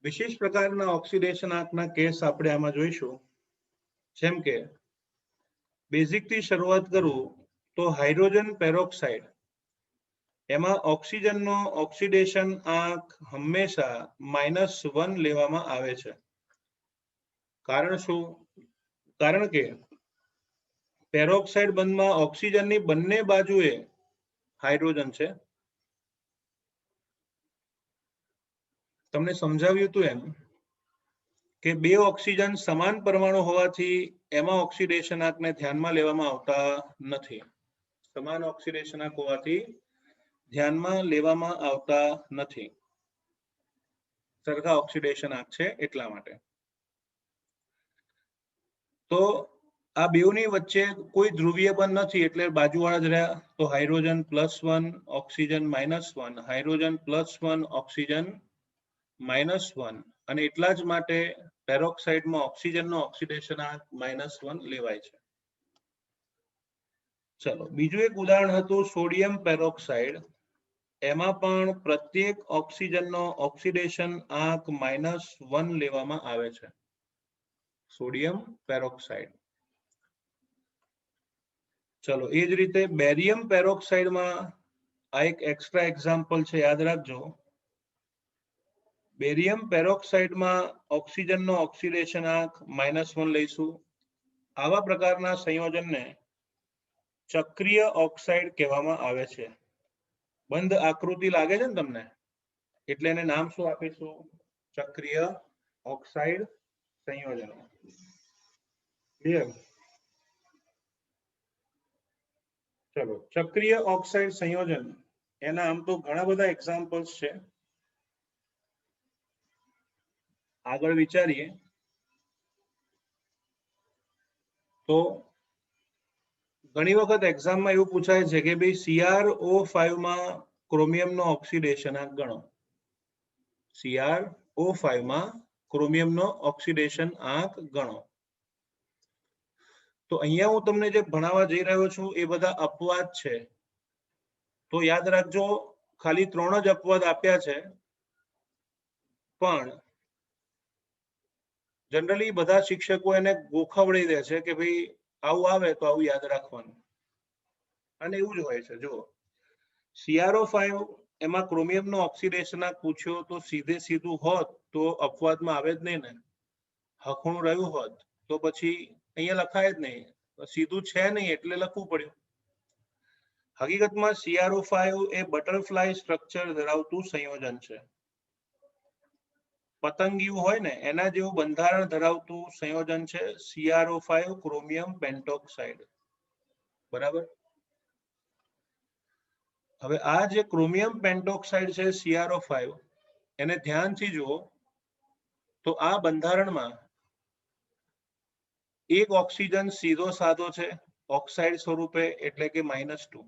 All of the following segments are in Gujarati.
વિશેષ પ્રકારના ઓક્સિડેશનાંકના કેસ આપણે આમાં જોઈશું. જેમ કે બેઝિક થી શરૂઆત કરું તો હાઇડ્રોજન પેરોક્સાઇડ, એમાં ઓક્સિજનનો ઓક્સિડેશન આંક હંમેશા -1 લેવામાં આવે છે. કારણ શું? કારણ કે પેરોક્સાઇડ બંધમાં ઓક્સિજનની બંને બાજુએ હાઇડ્રોજન છે. તમને સમજાવ્યું હતું એમ કે બે ઓક્સિજન સમાન પરમાણુ હોવાથી એમાં ઓક્સિડેશનાંકને ધ્યાનમાં લેવામાં આવતા નથી. સમાન ઓક્સિડેશનાંક હોવાથી ધ્યાનમાં લેવામાં આવતા નથી. સરખા ઓક્સિડેશનાંક છે એટલા માટે. તો આ બેઉની વચ્ચે કોઈ ધ્રુવીય બંધ નથી એટલે બાજુવાળા જ રહ્યા. તો હાઇડ્રોજન +1 ઓક્સિજન -1, હાઇડ્રોજન +1 ઓક્સિજન -1, અને એટલા જ માટે પેરોક્સાઇડમાં ઓક્સિજનનો ઓક્સિડેશનાંક -1 લેવાય છે. ચલો બીજું એક ઉદાહરણ હતું સોડિયમ પેરોક્સાઇડ. એમાં પણ પ્રત્યેક ઓક્સિજનનો ઓક્સિડેશન આંક -1 લેવામાં આવે છે. Sodium peroxide. ચલો એ જ રીતે બેરિયમ પેરોક્સાઇડમાં આ એક એક્સ્ટ્રા એક્ઝામ્પલ છે, યાદ રાખજો. બેરિયમ પેરોક્સાઇડમાં ઓક્સિજનનો ઓક્સિડેશનાંક -1 લઈશું. આવા પ્રકારના સંયોજનને ચક્રીય ઓક્સાઇડ કહેવામાં આવે છે. બંધ આકૃતિ લાગે છે ને તમને, એટલે એને નામ શું આપીશું? ચક્રીય ઓક્સાઇડ સંયોજન. ક્લિયર? ચલો ચક્રીય ઓક્સાઇડ સંયોજન, એના આમ તો ઘણા બધા એક્ઝામ્પલ્સ છે. આગળ વિચારીએ તો ઘણી વખત એક્ઝામમાં એવું પૂછાય છે કે ભાઈ CrO5 માં ક્રોમિયમનો ઓક્સિડેશનાંક ગણો. CrO5 માં ક્રોમિયમનો ઓક્સિડેશન આંક ગણો. તો અહીંયા હું તમને જે ભણાવવા જઈ રહ્યો છું એ બધા અપવાદ છે. તો યાદ રાખજો, ખાલી 3 જ અપવાદ આપ્યા છે, પણ જનરલી બધા શિક્ષકો એને ગોખવડી દે છે કે ભાઈ આવું આવે તો આવું યાદ રાખવાનું, અને એવું જ હોય છે. જો CrO5 એમાં ક્રોમિયમનો ઓક્સિડેશનાંક પૂછ્યો તો સીધે સીધું હોત તો અપવાદમાં આવે જ નહીં ને. હખણું રહ્યું હોત તો પછી અહીંયા લખાય જ નહીં. સીધું છે નહીં એટલે લખવું પડ્યું. હકીકતમાં CrO5 એ બટરફ્લાય સ્ટ્રક્ચર ધરાવતું સંયોજન છે. પતંગિયું હોય ને એના જેવું બંધારણ ધરાવતું સંયોજન છે CrO5 ક્રોમિયમ પેન્ટોક્સાઇડ. બરાબર? હવે આ જે ક્રોમિયમ પેન્ટોક્સાઇડ છે CrO5, એને ધ્યાનથી જુઓ તો આ બંધારણમાં એક ઓક્સિજન સીધો સાદો છે ઓક્સાઇડ સ્વરૂપે, એટલે કે -2.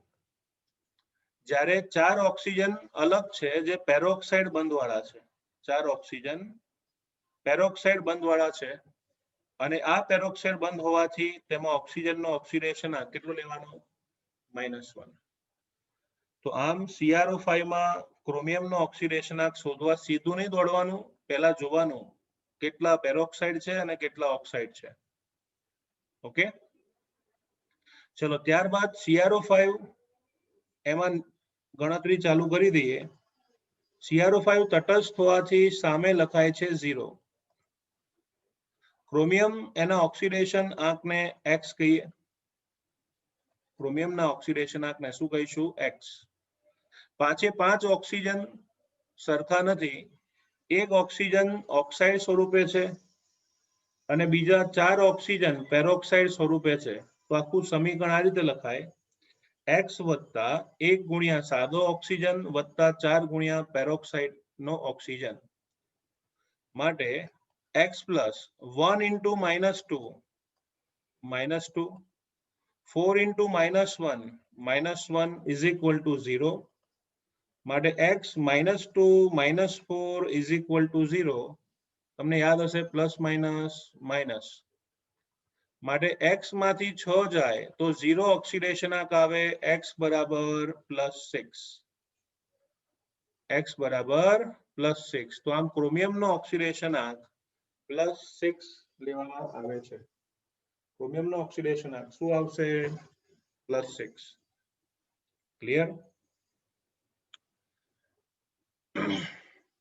જ્યારે 4 ઓક્સિજન અલગ છે જે પેરોક્સાઇડ બંધવાળા છે. 4 ઓક્સિજન પેરોક્સાઇડ બંધવાળા છે, અને આ પેરોક્સાઇડ બંધ હોવાથી તેમાં ઓક્સિજનનો ઓક્સિડેશનાંક કેટલો લેવાનો? -1. તો આમ CrO5 માં ક્રોમિયમનો ઓક્સિડેશનાંક શોધવા સીધું નહીં દોડવાનું, પહેલા જોવાનું કેટલા પેરોક્સાઇડ છે અને કેટલા ઓક્સાઇડ છે. ઓકે, ચલો ત્યારબાદ CrO5 એમાં ગણતરી ચાલુ કરી દઈએ. CrO5 તટસ્થ હોવાથી સામે લખાય છે 0. ક્રોમિયમ એના ઓક્સિડેશન આંકને x કહીએ. ક્રોમિયમના ઓક્સિડેશન આંકને શું કહીશું? x. 5 ઓક્સિજન સરખા નથી. એક ઓક્સિજન ઓક્સાઇડ સ્વરૂપે છે અને બીજા 4 ઓક્સિજન પેરોક્સાઇડ સ્વરૂપે છે. તો આખું સમીકરણ આ રીતે લખાય: x + 1 ગુણ્યા સાદો ઓક્સિજન વત્તા 4 ગુણ્યા પેરોક્સાઇડ નો ઓક્સિજન. માટે x + 1 × -2 -2, 4 × -1 -1 = 0. માટે x - 2 - 4 = 0. તમને યાદ હશે +- માટે x માંથી 6 જાય તો 0 ઓક્સિડેશનાંક આવે, x = +6. x = +6 તો આમ ક્રોમિયમનો ઓક્સિડેશનાંક +6 લેવામાં આવે છે. ક્રોમિયમનો ઓક્સિડેશનાંક શું આવશે? +6. ક્લિયર?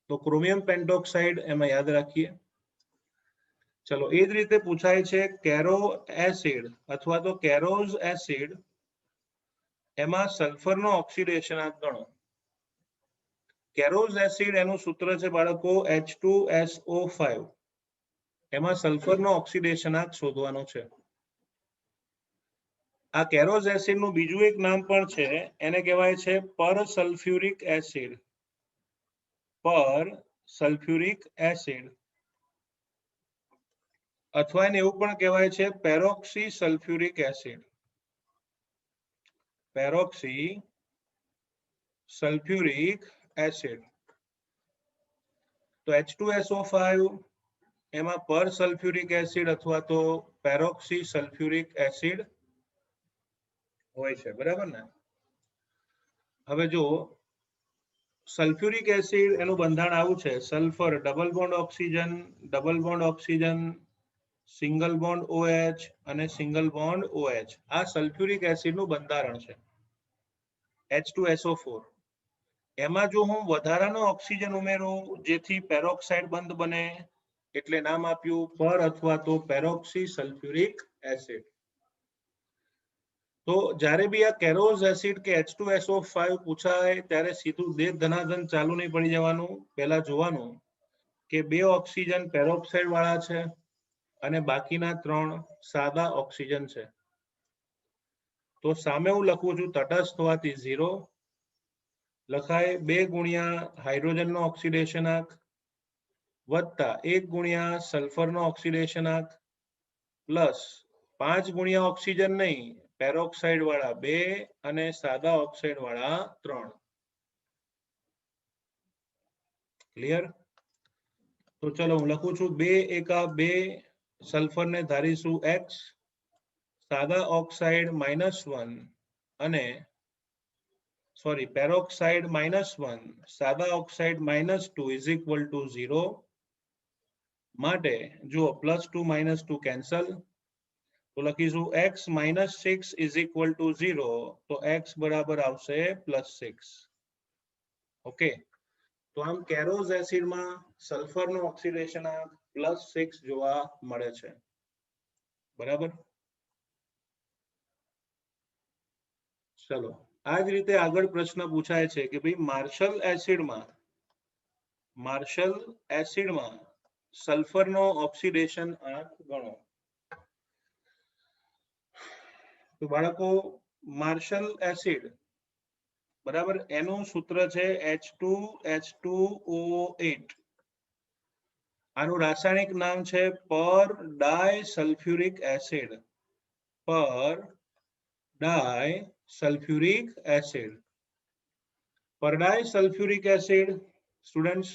તો ક્રોમિયમ પેન્ટોક્સાઇડ એમાં યાદ રાખીએ. ચલો એ જ રીતે પૂછાય છે કેરો એસિડ અથવા તો કેરોઝ એસિડ, એમાં સલ્ફરનો ઓક્સિડેશનાંક ગણો. કેરોઝ એસિડ એનું સૂત્ર છે બાળકો H2SO5. એમાં સલ્ફરનો ઓક્સિડેશનાંક શોધવાનો છે. આ કેરોઝ એસિડનું બીજું એક નામ પણ છે, એને કહેવાય છે પરસલ્ફ્યુરિક એસિડ. પરસલ્ફ્યુરિક એસિડ અથવા એને એવું પણ કહેવાય છે peroxy sulphuric acid. Peroxy sulphuric acid. તો H2SO5 એમાં પરસલ્ફ્યુરિક એસિડ અથવા તો પેરોક્સી સલ્ફ્યુરિક એસિડ હોય છે, બરાબર ને? હવે જો સલ્ફ્યુરિક એસિડ એનું બંધારણ આવું છે, sulphur double bond oxygen, single bond OH અને સિંગલ બોન્ડ OH. આ સલ્ફ્યુરિક એસિડનું બંધારણ છે H2SO4. એમાં જો હું વધારાનો ઓક્સિજન ઉમેરું જેથી પેરોક્સાઇડ બંધ બને, એટલે નામ આપ્યું પર અથવા તો પેરોક્સી સલ્ફ્યુરિક એસિડ. તો જ્યારે બી આ કેરોઝ એસિડ કે H2SO5 પૂછાય ત્યારે સીધું દે ધનાધન ચાલુ નહીં પડી જવાનું. પહેલા જોવાનું કે 2 ઓક્સિજન પેરોક્સાઇડ વાળા છે અને બાકીના 3 સાદા ઓક્સિજન છે. તો સામે હું લખું છું તટસ્થ હોવાથી 0 લખાય 2 ગુણ્યા હાઇડ્રોજનનો ઓક્સિડેશનાંક વત્તા 1 ગુણ્યા સલ્ફરનો ઓક્સિડેશનાંક પ્લસ 5 ગુણ્યા ઓક્સિજન નહીં, પેરોક્સાઇડ વાળા 2 અને સાદા ઓક્સાઇડ વાળા 3. ક્લિયર? તો ચલો હું લખું છું 2 એકા 2, સલ્ફરને ધારીશું X, સાદા ઓક્સાઇડ -1 અને સોરી પેરોક્સાઇડ -1, સાદા ઓક્સાઇડ -2 ઇઝ ઇક્વલ ટુ 0. માટે જુઓ +2 -2 કેન્સલ, તો લખીશું x -6 ઇઝ ઇક્વલ ટુ 0. તો x બરાબર આવશે +6. ઓકે, તો આમ કેરોઝ એસિડમાં સલ્ફરનો ઓક્સિડેશનાંક +6 જોવા મળે છે, બરાબર? ચલો આ જ રીતે આગળ પ્રશ્ન પૂછાય છે કે ભાઈ માર્શલ એસિડમાં સલ્ફરનો ઓક્સિડેશન આંક ગણો. તો બાળકો માર્શલ એસિડ, બરાબર, એનું સૂત્ર છે H2H2O8. આનું રાસાયણિક નામ છે પર ડાયસલ્ફ્યુરિક એસિડ. પર ડાયસલ્ફ્યુરિક એસિડ. પર ડાયસલ્ફ્યુરિક એસિડ સ્ટુડન્ટ્સ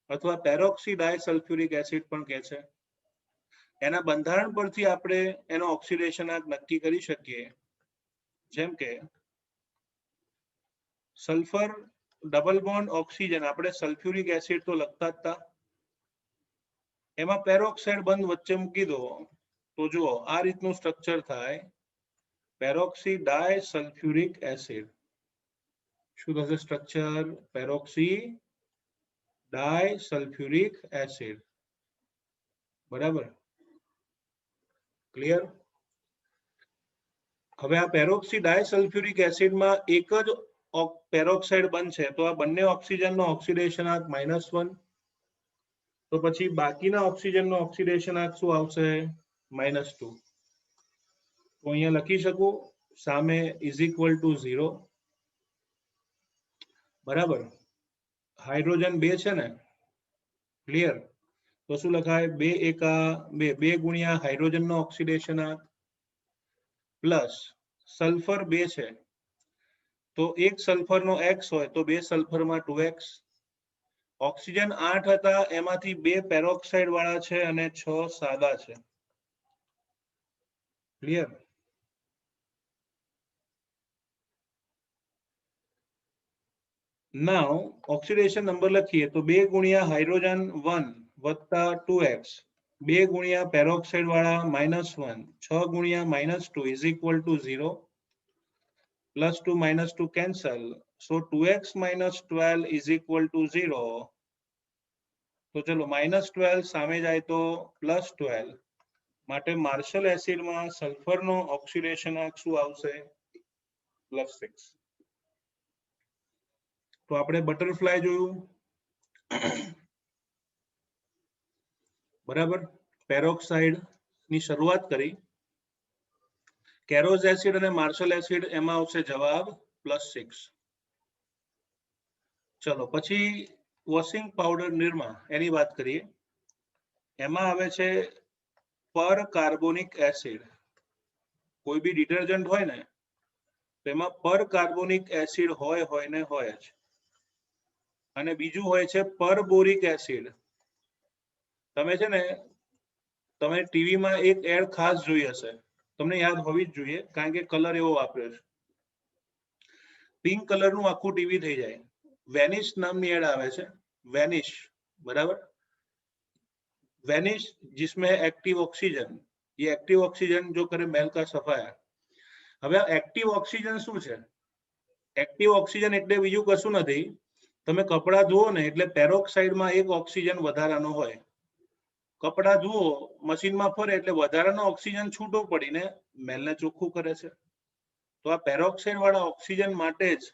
અથવા પેરોક્સી ડાયસલ્ફ્યુરિક એસિડ પણ કહે છે. એના બંધારણ પરથી આપણે એનો ઓક્સિડેશનાંક નક્કી કરી શકીએ. જેમ કે સલ્ફર ડબલ બોન્ડ ઓક્સિજન, આપણે સલ્ફ્યુરિક એસિડ તો લખતા જ હતા, એમાં પેરોક્સાઇડ બંધ વચ્ચે મૂકી દો તો જુઓ આ રીતનું સ્ટ્રક્ચર થાય, પેરોક્સી ડાયસલ્ફ્યુરિક એસિડ. શું થશે સ્ટ્રક્ચર? પેરોક્સી ડાયસલ્ફ્યુરિક એસિડ. બરાબર? ક્લિયર? હવે આ પેરોક્સી ડાયસલ્ફ્યુરિક એસિડમાં એક જ પેરોક્સાઇડ બંધ છે, તો આ બંને ઓક્સિજનનો ઓક્સિડેશનાંક -1. તો પછી બાકીના ઓક્સિજનનો ઓક્સિડેશનાંક શું આવશે? -2. તો અહીંયા લખી શકું સામે ઇઝ ઇક્વલ ટુ 0. બરાબર? હાઇડ્રોજન 2 છે ને? ક્લિયર? તો શું લખાય? 2 એકા 2, 2 ગુણ્યા હાઇડ્રોજનનો ઓક્સિડેશનાંક પ્લસ સલ્ફર 2 છે, તો એક સલ્ફરનો X હોય તો 2 સલ્ફરમાં 2x. ઓક્સિજન 8 હતા, એમાંથી 2 પેરોક્સાઇડ વાળા છે અને 6 સાદા છે. ક્લિયર? નાઉ ઓક્સિડેશન નંબર લખીએ તો 2 ગુણ્યા હાઇડ્રોજન 1 વત્તા 2x 2 ગુણ્યા પેરોક્સાઇડ વાળા -1 6 ગુણ્યા -2 is equal to 0 +2 -2 cancel so 2x - 12 is equal to 0 તો ચલો -12 સામે જાય તો +12 માટે માર્શલ એસિડમાં સલ્ફરનો ઓક્સિડેશનાંક શું આવશે +6 તો આપણે બટરફ્લાય જોયું બરાબર પેરોક્સાઇડ ની શરૂઆત કરી કેરોઝ એસિડ અને માર્શલ એસિડ એમાં આવશે જવાબ +6 ચલો પછી વોશિંગ પાવડર નિરમા એની વાત કરીએ એમાં આવે છે પર કાર્બોનિક એસિડ કોઈ બી ડિટર્જન્ટ હોય ને તેમાં પર કાર્બોનિક એસિડ હોય ને હોય જ અને બીજું હોય છે પર બોરિક એસિડ તમે છે ને તમે ટીવીમાં એક એડ ખાસ જોઈ હશે તમને યાદ હોવી જ જોઈએ કારણ કે કલર એવો વાપર્યો છે પિંક કલરનું આખું ટીવી થઈ જાય વેનિશ નામની એડ આવે છે વેનિશ बराबर वेनिश जिसमें एक्टिव ऑक्सीजन ये एक्टिव ऑक्सीजन जो करे मेल का सफाया હવે एक्टिव ऑक्सीजन શું છે एक्टिव ऑक्सीजन એટલે બીજું કશું નથી તમે કપડા ધુઓ ને એટલે પેરોક્સાઇડમાં એક ઓક્સિજન વધારાનો હોય કપડા ધુઓ મશીનમાં ફરે એટલે વધારાનો ઓક્સિજન છૂટો પડીને મેલને ચોખ્ખું કરે છે તો આ પેરોક્સાઇડ વાળા ઓક્સિજન માટે જ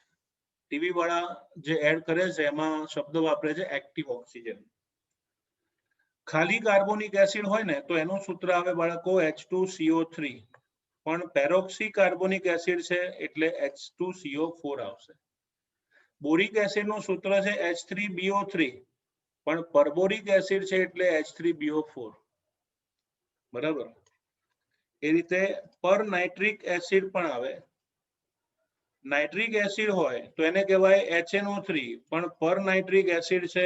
ટીવી વાળા જે એડ કરે છે એમાં શબ્દ વાપરે છે एक्टिव ऑक्सीजन ખાલી કાર્બોનિક એસિડ હોય ને તો એનું સૂત્ર આવે બાળકો H2CO3 પણ પેરોક્સી કાર્બોનિક એસિડ છે એટલે H2CO4 આવશે બોરિક એસિડ નું સૂત્ર છે H3BO3 પણ પરબોરિક એસિડ છે એટલે H3BO4 બરાબર એ રીતે પર નાઇટ્રિક એસિડ પણ આવે નાઇટ્રિક એસિડ હોય તો એને કહેવાય HNO3 પણ પર નાઇટ્રિક એસિડ છે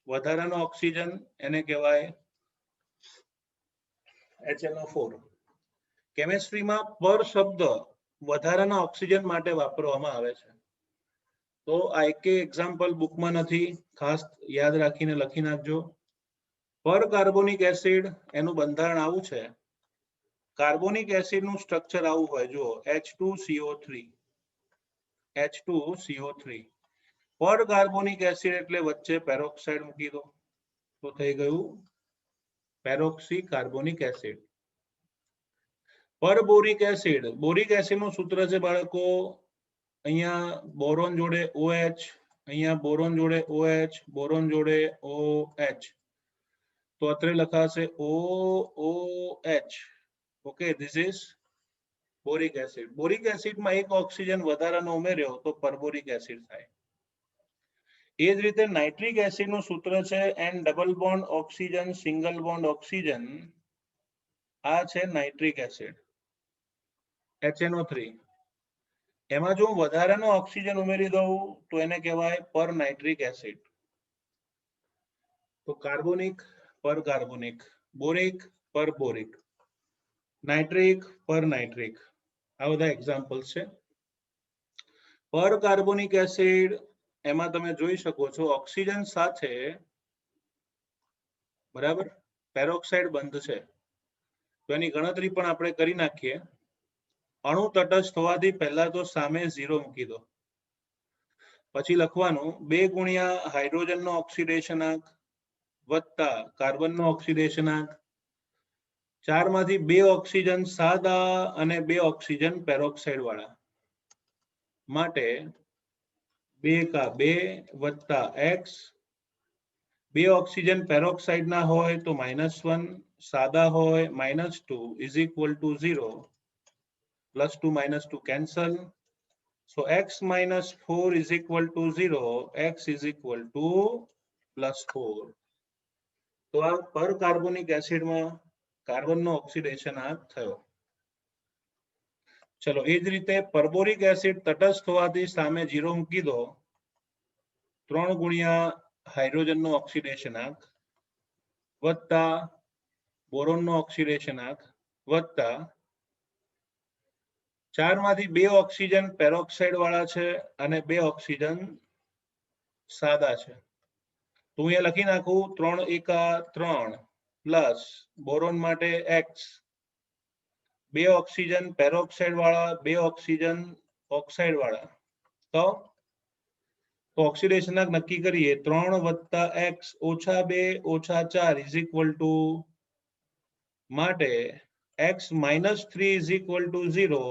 વધારાનો ઓક્સિજન એને કહેવાય HNO4 કેમિસ્ટ્રીમાં પર શબ્દ વધારાના ઓક્સિજન માટે વાપરવામાં આવે છે તો આ એક એક્ઝામ્પલ બુકમાં નથી ખાસ યાદ રાખીને લખી નાખજો પર કાર્બોનિક એસિડ એનું બંધારણ આવું છે કાર્બોનિક એસિડ નું સ્ટ્રક્ચર આવું હોય જો H2CO3 પર કાર્બોનિક એસિડ એટલે વચ્ચે પેરોક્સાઇડ મૂકી દો તો થઈ ગયું પેરોક્સી કાર્બોનિક એસિડ પર બોરિક એસિડ નું સૂત્ર છે બાળકો અહીંયા બોરોન જોડે OH અહીંયા બોરોન જોડે OH બોરોન જોડે OH તો અત્રે લખાશે OOH okay this is boric એસિડમાં એક ઓક્સિજન વધારાનો ઉમેર્યો તો પરબોરિક એસિડ થાય એ જ રીતે નાઇટ્રિક એસિડ નું સૂત્ર છે N double bond oxygen single bond oxygen આ છે નાઇટ્રિક એસિડ HNO3 એમાં જો વધારાનો ઓક્સિજન ઉમેરી દઉં તો એને કહેવાય પર નાઇટ્રિક એસિડ તો કાર્બોનિક પર કાર્બોનિક બોરિક પર બોરિક નાઇટ્રિક પર નાઇટ્રિક આ બધા એક્ઝામ્પલ્સ છે પર કાર્બોનિક એસિડ એમાં તમે જોઈ શકો છો ઓક્સિજન સાથે બરાબર પેરોક્સાઇડ બંધ છે તો એની ગણતરી પણ આપણે કરી નાખીએ અણુ તટસ્થ હોવાથી પહેલા તો સામે 0 મૂકી દો પછી લખવાનું 2 ગુણ્યા હાઇડ્રોજનનો ઓક્સિડેશનાંક વત્તા કાર્બનનો ઓક્સિડેશનાંક 4 માંથી 2 ઓક્સિજન સાદા અને 2 ઓક્સિજન પેરોક્સાઇડ વાળા માટે 2 કા 2 વત્તા x 2 ઓક્સિજન પેરોક્સાઇડ ના હોય તો -1 સાદા હોય -2 is equal to 0 +2 -2 cancel so x - 4 is equal to 0 x is equal to +4 તો આ પર કાર્બોનિક એસિડમાં કાર્બનનો ઓક્સિડેશનાંક થયો ચલો એ જ રીતે પરબોરિક એસિડ તટસ્થ હોવાથી સામે 0 મૂકી દો 3 ગુણ્યા હાઇડ્રોજનનો ઓક્સિડેશનાંક વત્તા બોરોનનો ઓક્સિડેશનાંક વત્તા 4 માંથી 2 ઓક્સિજન પેરોક્સાઇડ વાળા છે અને 2 ઓક્સિજન સાદા છે. તો હું અહીંયા લખી નાખું 3 એકા 3 પ્લસ બોરોન માટે x, 2 ઓક્સિજન પેરોક્સાઇડ વાળા, 2 ઓક્સિજન ઓક્સાઇડ વાળા. તો ઓક્સિડેશન નક્કી કરીએ 3 વત્તા x ઓછા 2 ઓછા 4 ઇઝ ઇક્વલ ટુ માટે x minus 3 is equal to 0,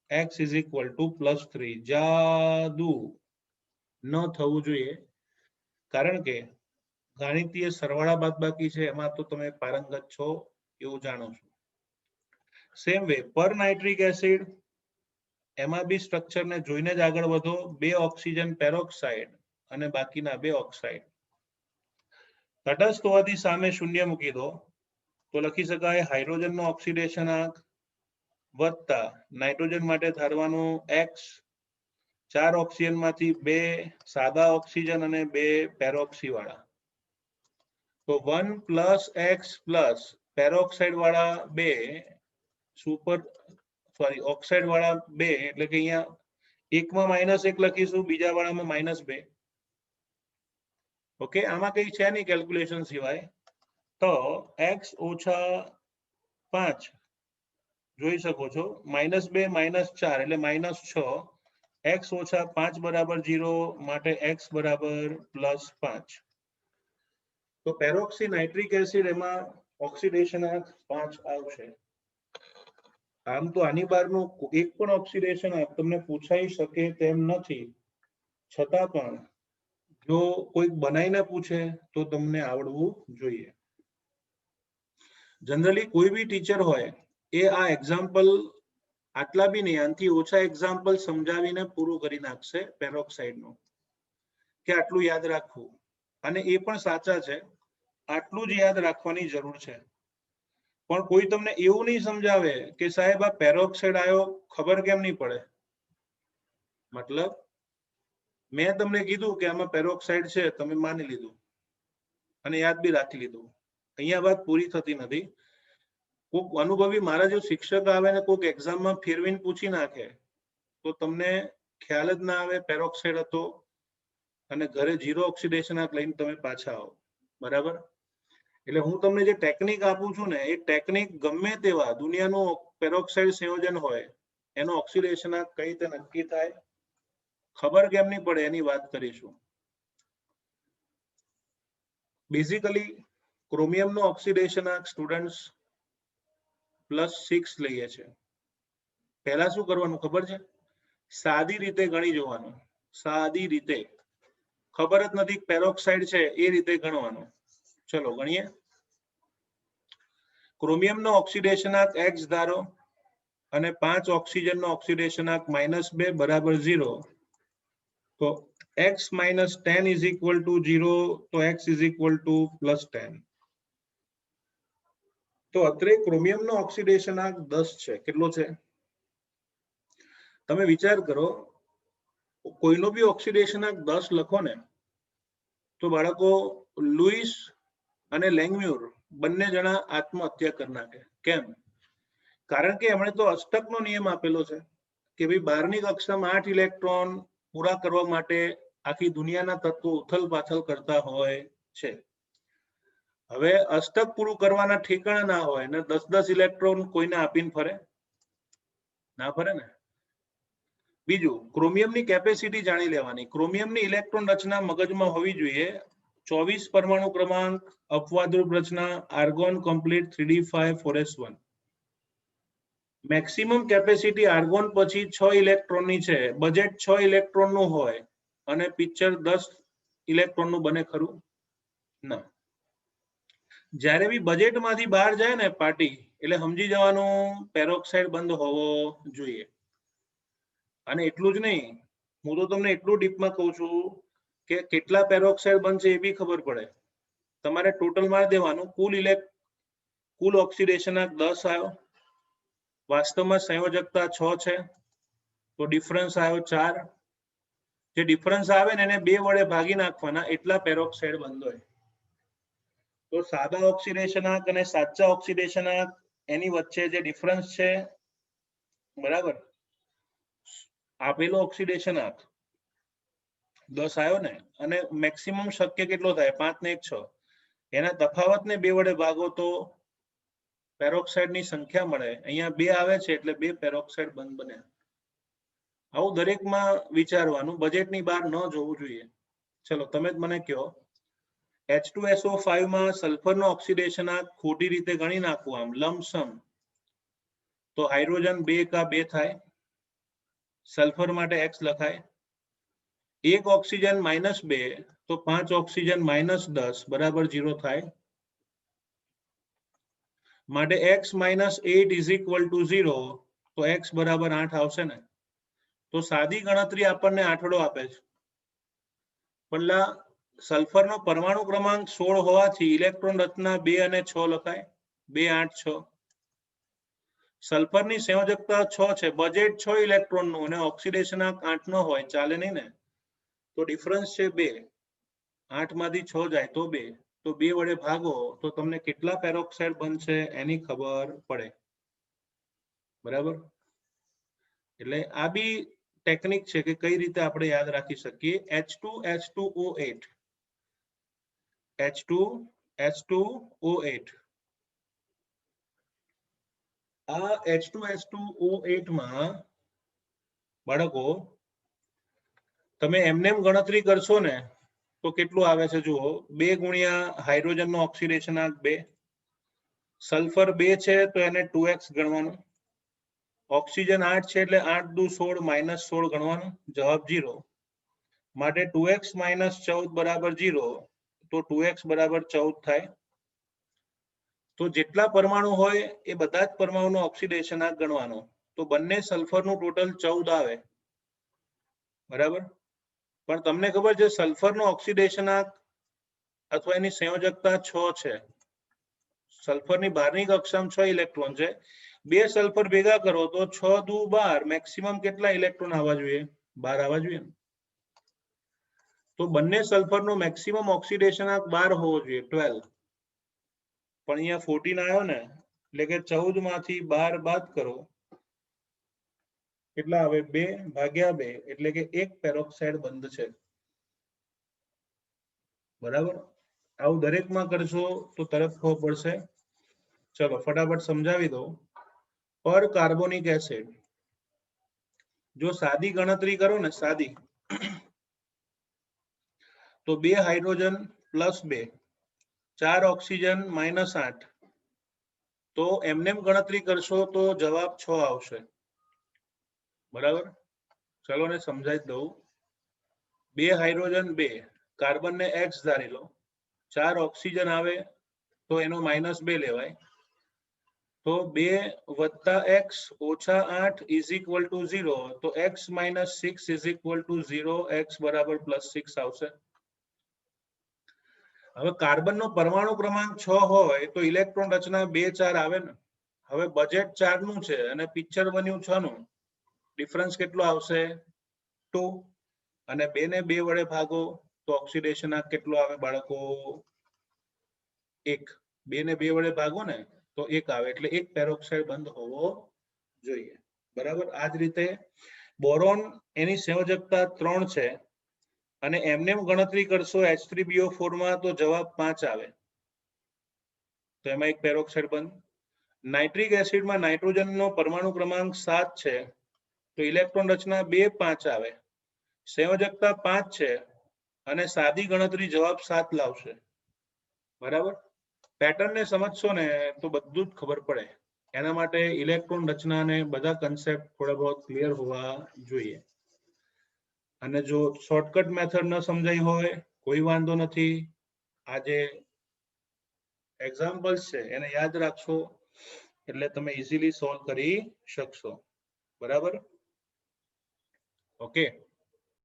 x is equal to +3. જાદુ ન થવું જોઈએ, કારણ કે ગાણિતીય સરવાળા બાદબાકી છે એમાં તો તમે પારંગત છો એવું જાણો છો. સેમ વે પર નાઇટ્રિક એસિડ, એમાં બી સ્ટ્રક્ચરને જોઈને જ આગળ વધો. 2 ઓક્સિજન પેરોક્સાઇડ અને બાકીના 2 ઓક્સાઇડ. તટસ્થ હોવાથી સામે શૂન્ય મૂકી દો તો લખી શકાય હાઇડ્રોજનનો ઓક્સિડેશનાંક વત્તા નાઇટ્રોજન માટે ધારવાનું x, 4 ઓક્સિજન માંથી 2 સાદા ઓક્સિજન અને 2 પેરોક્સી વાળા. તો 1 પ્લસ x પ્લસ પેરોક્સાઇડ વાળા 2 સુપર ઓક્સાઇડ વાળા 2, એટલે કે અહીંયા એકમાં -1 લખીશું, બીજા વાળામાં -2. ઓકે, આમાં કઈ છે નહીં કેલ્ક્યુલેશન સિવાય. તો x ઓછા 5 જોઈ શકો છો, -2 -4 એટલે -6, x ઓછા 5 બરાબર 0, માટે x બરાબર +5. તો પેરોક્સી નાઇટ્રિક એસિડ એમાં ઓક્સિડેશનાંક 5 આવશે. આમ તો આની બહારનું એક પણ ઓક્સિડેશનાંક તમને પૂછાઈ શકે તેમ નથી, છતાં પણ જો કોઈ બનાવીને પૂછે તો તમને આવડવું જોઈએ. જનરલી કોઈ બી ટીચર હોય એ આ એક્ઝામ્પલ આટલા બી નહીં, આનાથી ઓછા એક્ઝામ્પલ સમજાવીને પૂરું કરી નાખશે પેરોક્સાઇડનું, કે આટલું યાદ રાખવું. અને એ પણ સાચા છે, આટલું જ યાદ રાખવાની જરૂર છે. પણ કોઈ તમને એવું નહીં સમજાવે કે સાહેબ આ પેરોક્સાઇડ આવ્યો ખબર કેમ નહીં પડે. મતલબ મેં તમને કીધું કે આમાં પેરોક્સાઇડ છે, તમે માની લીધું અને યાદ બી રાખી લીધું. અહીંયા વાત પૂરી થતી નથી. કોઈક અનુભવી મારા જો શિક્ષક આવે ને કોઈક એક્ઝામમાં ફેરવીને પૂછી નાખે તો તમને ખ્યાલ જ ના આવે પેરોક્સાઇડ હતો, અને ઘરે 0 ઓક્સિડેશન લઈને તમે પાછા આવો. બરાબર? એટલે હું તમને જે ટેકનિક આપું છું ને, એ ટેકનિક ગમે તેવા દુનિયાનું પેરોક્સાઇડ સંયોજન હોય એનો ઓક્સિડેશન કઈ રીતે નક્કી થાય ખબર કેમ નહીં પડે એની વાત કરીશું. બેઝિકલી ક્રોમિયમનો ઓક્સિડેશનાંક સ્ટુડન્ટ્સ +6 લઈએ છે. પહેલા શું કરવાનું ખબર છે? સાદી રીતે ગણી જોવાનું. સાદી રીતે, ખબર જ નથી પેરોક્સાઇડ છે એ રીતે ગણવાનું. ચલો ગણીએ. ક્રોમિયમનો ઓક્સિડેશનાંક x ધારો અને 5 ઓક્સિજનનો ઓક્સિડેશનાંક -2 બરાબર 0. તો x - 10 ઇઝ ઇક્વલ ટુ 0, તો x ઇઝ ઇક્વલ ટુ +10. તો અત્રે ક્રોમિયમનો ઓક્સિડેશનાંક 10 છે. કેટલો છે? તમે વિચાર કરો, કોઈનો બી ઓક્સિડેશનાંક 10 લખો ને તો બાળકો લુઈસ અને લેંગમ્યુર બંને જણા આત્મહત્યા કરી નાખે. કેમ? કારણ કે એમણે તો અષ્ટકનો નિયમ આપેલો છે કે ભાઈ 12ની કક્ષામાં 8 ઇલેક્ટ્રોન પૂરા કરવા માટે આખી દુનિયાના તત્વો ઉથલ પાથલ કરતા હોય છે. હવે અષ્ટક પૂરું કરવાના ઠેકાણા ના હોય ને 10-10 ઇલેક્ટ્રોન કોઈને આપીને ફરે? ના ફરે ને. બીજું, ક્રોમિયમની કેપેસિટી જાણી લેવાની. ક્રોમિયમની ઇલેક્ટ્રોન રચના મગજમાં હોવી જોઈએ. 24 પરમાણુ ક્રમાંક, અપવાદરૂપ રચના, argon complete 3d5 4s1. Maximum capacity argon પછી 6 ઇલેક્ટ્રોનની છે. બજેટ 6 ઇલેક્ટ્રોનનું હોય અને પિક્ચર 10 ઇલેક્ટ્રોનનું બને ખરું? ના. જ્યારે બી બજેટમાંથી બહાર જાય ને પાર્ટી, એટલે સમજી જવાનું પેરોક્સાઇડ બંધ હોવો જોઈએ. અને એટલું જ નહીં, હું તો તમને એટલું ડીપમાં કહું છું કે કેટલા પેરોક્સાઇડ બનશે એ બી ખબર પડે. તમારે ટોટલ મારી દેવાનું. કુલ ઓક્સિડેશનાંક 10 આવ્યો, વાસ્તવમાં સંયોજકતા 6 છે, તો ડિફરન્સ આવ્યો 4. જે ડિફરન્સ આવે ને એને 2 વડે ભાગી નાખવાના, એટલા પેરોક્સાઇડ બંધ હોય. તો સાદા ઓક્સિડેશનાંક અને સાચા ઓક્સિડેશનાંક એની વચ્ચે જે ડિફરન્સ છે, બરાબર, આપેલો ઓક્સિડેશનાંક 10 આવ્યો ને, અને મેક્સિમમ શક્ય કેટલો થાય? 5 ને 1 6. એના તફાવતને 2 વડે ભાગો તો પેરોક્સાઇડની સંખ્યા મળે. અહીંયા 2 આવે છે એટલે 2 પેરોક્સાઇડ બંધ બને. આવું દરેકમાં વિચારવાનું, બજેટની બહાર ન જવું જોઈએ. ચલો તમે જ મને કહો, H2SO5 માં સલ્ફરનો ઓક્સિડેશનાંક ખોટી રીતે ગણી નાખવું આમ લંપસમ, તો હાઇડ્રોજન 2 કા 2 થાય, સલ્ફર માટે X લખાય. 1 ઓક્સિજન -2 તો 5 ઓક્સિજન -10 બરાબર 0 થાય. માટે x - 8 = 0, તો x બરાબર 8 આવશે ને. તો સાદી ગણતરી આપણને આંકડો આપે છે. પણ સલ્ફરનો પરમાણુ ક્રમાંક 16 હોવાથી ઇલેક્ટ્રોન રચના 2 અને 6 લખાય. 2 8 6. સલ્ફરની સંયોજકતા 6 છે, બજેટ 6 ઇલેક્ટ્રોનનું અને ઓક્સિડેશનાંક 8 નો હોય, ચાલે નહીં ને. તો ડિફરન્સ છે 2. 8 માંથી 6 જાય તો 2. તો 2 વડે ભાગો તો તમને કેટલા પેરોક્સાઇડ બનશે એની ખબર પડે. બરાબર. એટલે આ બી ટેકનિક છે કે કઈ રીતે આપણે યાદ રાખી શકીએ. H2H2O8 H2H2O8 આ H2H2O8 માં બાળકો તમે એમનેમ ગણતરી કરશો ને તો કેટલું આવે છે જુઓ. 2 ગુણ્યા હાઇડ્રોજનનો ઓક્સિડેશનાંક 2, સલ્ફર 2 છે તો એને 2x ગણવાનું, ઓક્સિજન 8 છે એટલે 8 દુ 16 -16 ગણવાનું, જવાબ 0. માટે 2x - 14 બરાબર 0, તો 2x બરાબર 14 થાય. તો જેટલા પરમાણુ હોય એ બધા જ પરમાણુનો ઓક્સિડેશનાંક ગણવાનો. તો બંને સલ્ફરનું ટોટલ 14 આવે. બરાબર. પણ તમને ખબર છે સલ્ફરનો ઓક્સિડેશનાંક અથવા એની સંયોજકતા 6 છે. સલ્ફરની બહારની કક્ષામાં 6 ઇલેક્ટ્રોન છે. 2 સલ્ફર ભેગા કરો તો 6 દુ 12, મેક્સિમમ કેટલા ઇલેક્ટ્રોન આવવા જોઈએ? 12 આવવા જોઈએ. તો બંને સલ્ફરનો મેક્સિમમ ઓક્સિડેશનાંક 12 હોવો જોઈએ, 12. પણ અહીંયા 14 આવ્યો ને, એટલે કે 14 માંથી 12 બાદ કરો કેટલા આવે? 2/2, એટલે કે 1 પેરોક્સાઇડ બંધ છે. બરાબર. આવું દરેકમાં કરશો તો તરત ખબર પડશે. ચલો ફટાફટ સમજાવી દો. પર કાર્બોનિક એસિડ જો સાદી ગણતરી કરો ને, સાદી, તો 2 હાઇડ્રોજન +2, 4 ઓક્સિજન -8, તો એમનેમ ગણતરી કરશો તો જવાબ 6 આવશે. બરાબર. ચલો ને સમજાવી દઉં. 2 હાઇડ્રોજન 2, કાર્બનને X ધારી લો, 4 ઓક્સિજન આવે તો એનો -2 લેવાય. તો 2 + x - 8 = 0, તો x - 6 = 0, x બરાબર +6 આવશે. હવે કાર્બનનો પરમાણુ ક્રમાંક 6 હોય તો ઇલેક્ટ્રોન રચના 2 4 આવે ને. હવે બજેટ 4 નું છે અને પિક્ચર બન્યું 6 નું, ડિફરન્સ કેટલો આવશે? 2. અને 2 ને 2 વડે ભાગો તો ઓક્સિડેશનાંક કેટલો આવે બાળકો? 1. 2 ને 2 વડે ભાગો ને તો 1 આવે, એટલે 1 પેરોક્સાઇડ બંધ હોવો જોઈએ. બરાબર. આ જ રીતે બોરોન એની સંયોજકતા 3 છે અને એમનેમ ગણતરી કરશો H3BO4 માં તો જવાબ 5 આવે. તો એમાં 1 પેરોક્સાઇડ બંધ. નાઇટ્રિક એસિડમાં નાઇટ્રોજનનો પરમાણુ ક્રમાંક 7 છે તો ઇલેક્ટ્રોન રચના 2 5 આવે. સંયોજકતા 5 છે અને સાદી ગણતરી જવાબ 7 લાવશે. બરાબર. પેટર્નને સમજશો ને તો બધું જ ખબર પડે. એના માટે ઇલેક્ટ્રોન રચના અને બધા કન્સેપ્ટ થોડા બહુ ક્લિયર હોવા જોઈએ. અને જો શોર્ટકટ મેથડ ન સમજાઈ હોય કોઈ વાંધો નથી. આ જે એક્ઝામ્પલ્સ છે એને યાદ રાખશો એટલે તમે ઇઝીલી સોલ્વ કરી શકશો. બરાબર. ઓકે.